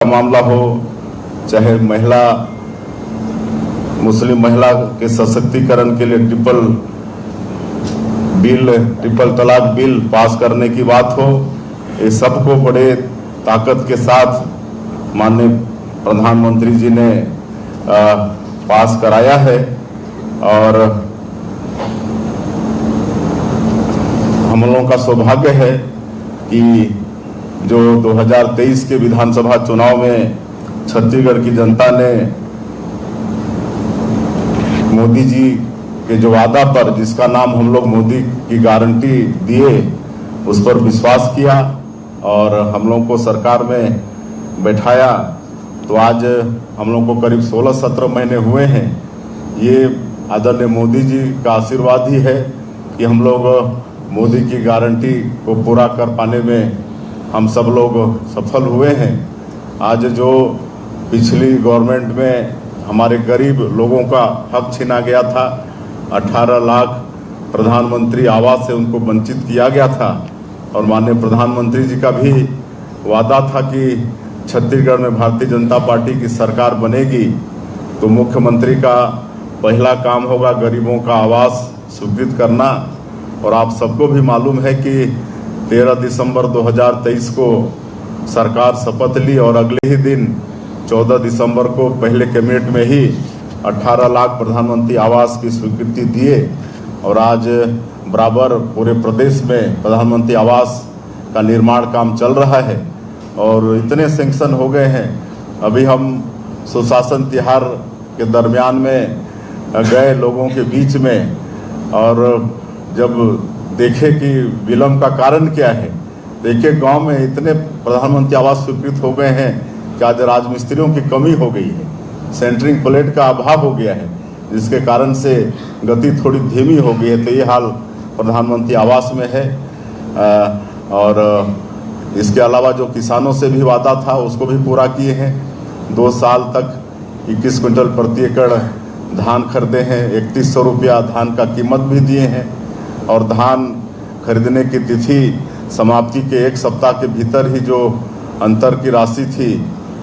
मामला हो, चाहे मुस्लिम महिला के सशक्तिकरण के लिए ट्रिपल तलाक बिल पास करने की बात हो, ये सबको बड़े ताकत के साथ माननीय प्रधानमंत्री जी ने पास कराया है। और हम लोगों का सौभाग्य है कि जो 2023 के विधानसभा चुनाव में छत्तीसगढ़ की जनता ने मोदी जी के जो वादा पर, जिसका नाम हम लोग मोदी की गारंटी दिए, उस पर विश्वास किया और हम लोगों को सरकार में बैठाया। तो आज हम लोगों को करीब 16-17 महीने हुए हैं। ये आदरणीय मोदी जी का आशीर्वाद ही है कि हम लोग मोदी की गारंटी को पूरा कर पाने में हम सब लोग सफल हुए हैं। आज जो पिछली गवर्नमेंट में हमारे गरीब लोगों का हक छीना गया था, 18 लाख प्रधानमंत्री आवास से उनको वंचित किया गया था, और माननीय प्रधानमंत्री जी का भी वादा था कि छत्तीसगढ़ में भारतीय जनता पार्टी की सरकार बनेगी तो मुख्यमंत्री का पहला काम होगा गरीबों का आवास स्वीकृत करना। और आप सबको भी मालूम है कि 13 दिसंबर 2023 को सरकार शपथ ली और अगले ही दिन 14 दिसंबर को पहले कैबिनेट में ही 18 लाख प्रधानमंत्री आवास की स्वीकृति दिए। और आज बराबर पूरे प्रदेश में प्रधानमंत्री आवास का निर्माण काम चल रहा है और इतने सैंक्शन हो गए हैं। अभी हम सुशासन तिहार के दरमियान में गए लोगों के बीच में, और जब देखे कि विलम्ब का कारण क्या है, देखिए गांव में इतने प्रधानमंत्री आवास स्वीकृत हो गए हैं कि आज राजमिस्त्रियों की कमी हो गई है, सेंटरिंग प्लेट का अभाव हो गया है, जिसके कारण से गति थोड़ी धीमी हो गई है। तो ये हाल प्रधानमंत्री आवास में है। और इसके अलावा जो किसानों से भी वादा था उसको भी पूरा किए हैं। 2 साल तक 21 क्विंटल प्रति एकड़ धान खरीदे हैं, 3100 रुपया धान का कीमत भी दिए हैं, और धान खरीदने की तिथि समाप्ति के 1 सप्ताह के भीतर ही जो अंतर की राशि थी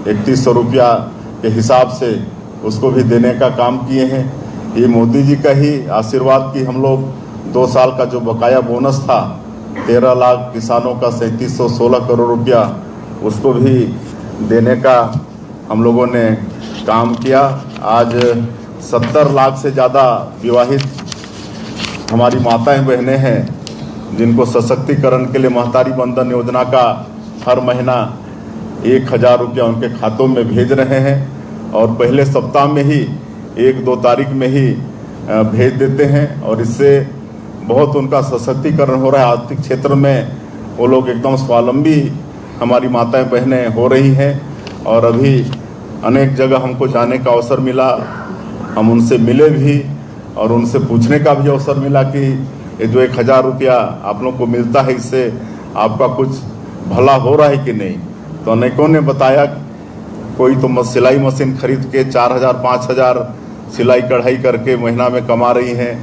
3100 रुपया के हिसाब से उसको भी देने का काम किए हैं। ये मोदी जी का ही आशीर्वाद कि हम लोग 2 साल का जो बकाया बोनस था 13 लाख किसानों का 3716 करोड़ रुपया, उसको भी देने का हम लोगों ने काम किया। आज 70 लाख से ज़्यादा विवाहित हमारी माताएं बहनें हैं जिनको सशक्तिकरण के लिए महतारी बंधन योजना का हर महीना 1000 रुपया उनके खातों में भेज रहे हैं, और पहले सप्ताह में ही 1-2 तारीख में ही भेज देते हैं। और इससे बहुत उनका सशक्तिकरण हो रहा है। आर्थिक क्षेत्र में वो लोग एकदम स्वावलंबी हमारी माताएं बहनें हो रही हैं। और अभी अनेक जगह हमको जाने का अवसर मिला, हम उनसे मिले भी और उनसे पूछने का भी अवसर मिला कि ये जो 1000 रुपया आप लोग को मिलता है, इससे आपका कुछ भला हो रहा है कि नहीं। तो अनेकों ने बताया, कोई तो सिलाई मशीन खरीद के 4000-5000 सिलाई कढ़ाई करके महीना में कमा रही हैं,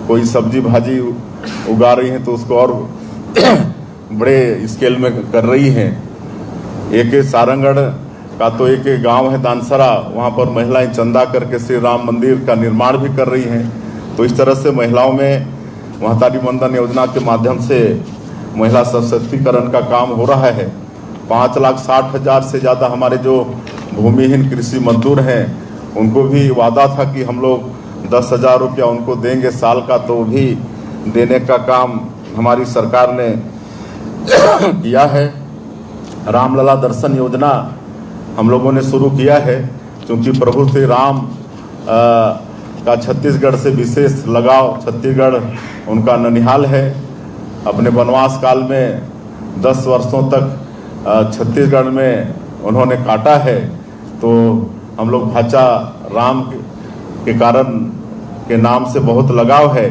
कोई सब्जी भाजी उगा रही हैं तो उसको और बड़े स्केल में कर रही हैं। एक सारंगढ़ का तो एक गांव है दानसरा, वहाँ पर महिलाएं चंदा करके श्री राम मंदिर का निर्माण भी कर रही हैं। तो इस तरह से महिलाओं में महतारी बंधन योजना के माध्यम से महिला सशक्तिकरण का काम हो रहा है। 5,60,000 से ज़्यादा हमारे जो भूमिहीन कृषि मजदूर हैं उनको भी वादा था कि हम लोग 10,000 रुपया उनको देंगे साल का, तो भी देने का काम हमारी सरकार ने किया है। रामलला दर्शन योजना हम लोगों ने शुरू किया है, क्योंकि प्रभु श्री राम का छत्तीसगढ़ से विशेष लगाव, छत्तीसगढ़ उनका ननिहाल है। अपने वनवास काल में 10 वर्षों तक छत्तीसगढ़ में उन्होंने काटा है, तो हम लोग भाचा राम के कारण के नाम से बहुत लगाव है।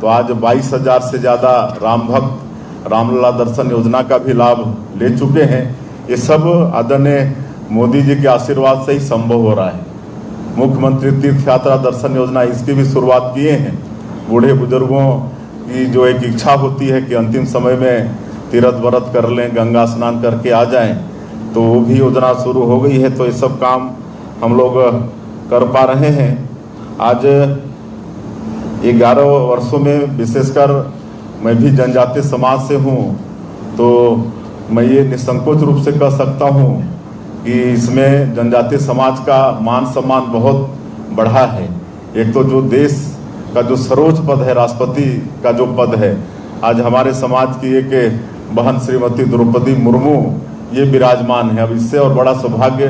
तो आज 22,000 से ज़्यादा राम भक्त रामलला दर्शन योजना का भी लाभ ले चुके हैं। ये सब आदरणीय मोदी जी के आशीर्वाद से ही संभव हो रहा है। मुख्यमंत्री तीर्थ यात्रा दर्शन योजना, इसकी भी शुरुआत किए हैं। बूढ़े बुजुर्गों की जो एक इच्छा होती है कि अंतिम समय में तीर्थ व्रत कर लें, गंगा स्नान करके आ जाएं, तो वो भी योजना शुरू हो गई है। तो ये सब काम हम लोग कर पा रहे हैं। आज 11 वर्षों में विशेषकर मैं भी जनजातीय समाज से हूँ, तो मैं ये निसंकोच रूप से कह सकता हूँ कि इसमें जनजातीय समाज का मान सम्मान बहुत बढ़ा है। एक तो जो देश का जो सर्वोच्च पद है, राष्ट्रपति का जो पद है, आज हमारे समाज की एक बहन श्रीमती द्रौपदी मुर्मू ये विराजमान है। अब इससे और बड़ा सौभाग्य